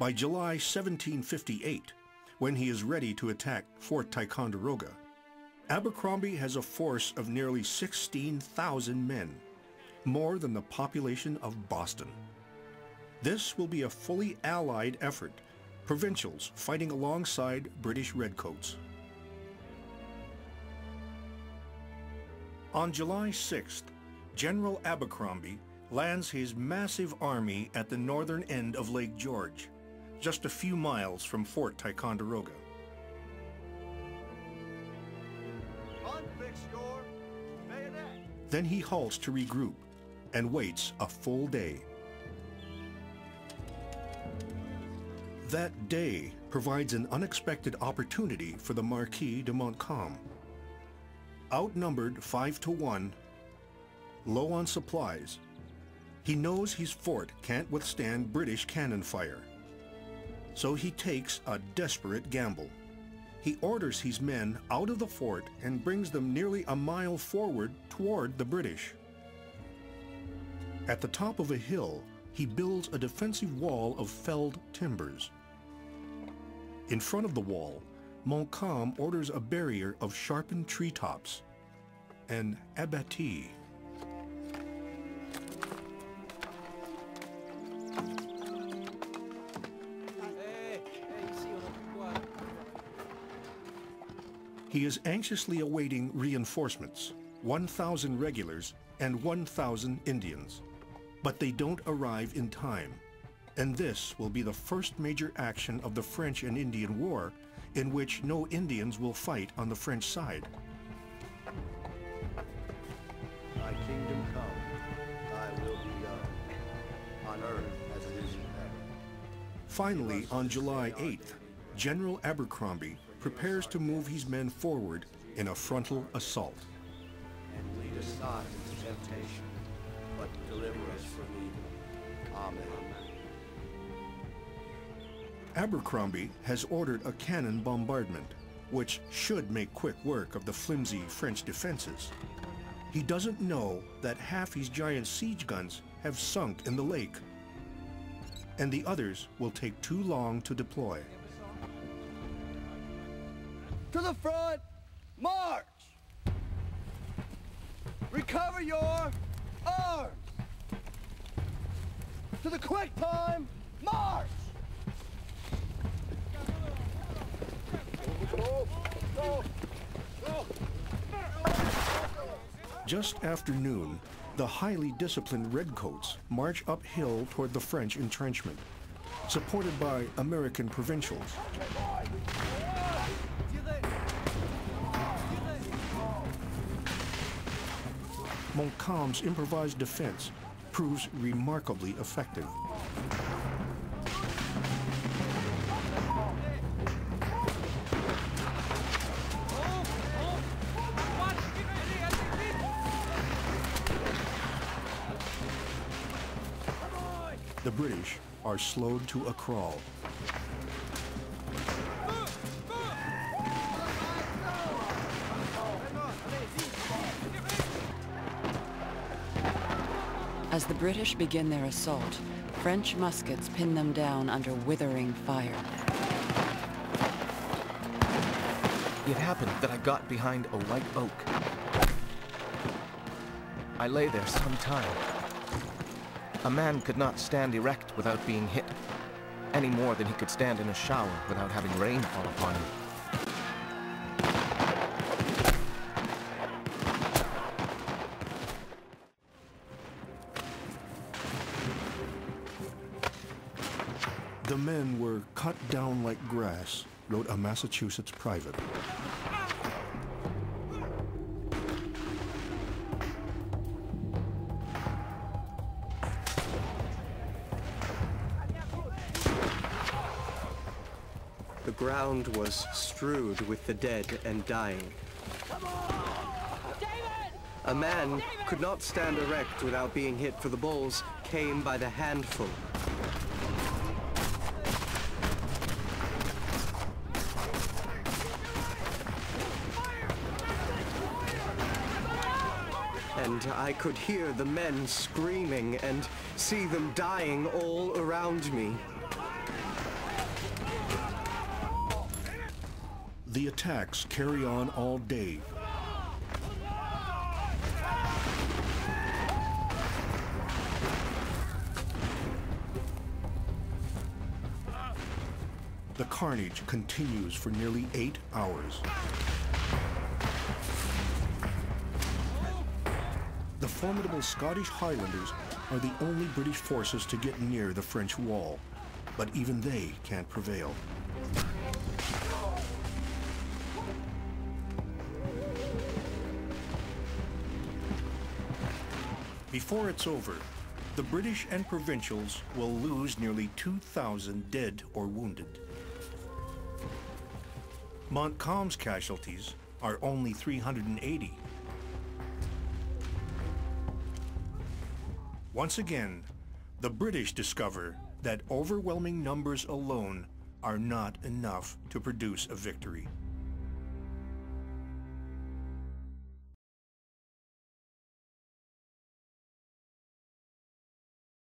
By July 1758, when he is ready to attack Fort Ticonderoga, Abercrombie has a force of nearly 16,000 men, more than the population of Boston. This will be a fully allied effort, provincials fighting alongside British redcoats. On July 6th, General Abercrombie lands his massive army at the northern end of Lake George, just a few miles from Fort Ticonderoga. Then he halts to regroup and waits a full day. That day provides an unexpected opportunity for the Marquis de Montcalm. Outnumbered 5-1, low on supplies, he knows his fort can't withstand British cannon fire. So he takes a desperate gamble. He orders his men out of the fort and brings them nearly a mile forward toward the British. At the top of a hill, he builds a defensive wall of felled timbers. In front of the wall, Montcalm orders a barrier of sharpened treetops, an abattis. He is anxiously awaiting reinforcements, 1,000 regulars and 1,000 Indians. But they don't arrive in time, and this will be the first major action of the French and Indian War in which no Indians will fight on the French side. Thy kingdom come, thy will be done, on earth as it is in heaven. Finally, on July 8th, General Abercrombie prepares to move his men forward in a frontal assault. And lead us not into temptation, but deliver us from evil. Amen. Abercrombie has ordered a cannon bombardment, which should make quick work of the flimsy French defenses. He doesn't know that half his giant siege guns have sunk in the lake, and the others will take too long to deploy. To the front, march! Recover your arms! To the quick time, march! Just after noon, the highly disciplined redcoats march uphill toward the French entrenchment, supported by American provincials. Montcalm's improvised defense proves remarkably effective. The British are slowed to a crawl. As the British begin their assault, French muskets pin them down under withering fire. It happened that I got behind a white oak. I lay there some time. A man could not stand erect without being hit, any more than he could stand in a shower without having rain fall upon him. The men were cut down like grass, wrote a Massachusetts private. The ground was strewed with the dead and dying. A man could not stand erect without being hit, for the balls came by the handful. And I could hear the men screaming and see them dying all around me. The attacks carry on all day. The carnage continues for nearly 8 hours. The formidable Scottish Highlanders are the only British forces to get near the French wall, but even they can't prevail. Before it's over, the British and Provincials will lose nearly 2,000 dead or wounded. Montcalm's casualties are only 380. Once again, the British discover that overwhelming numbers alone are not enough to produce a victory.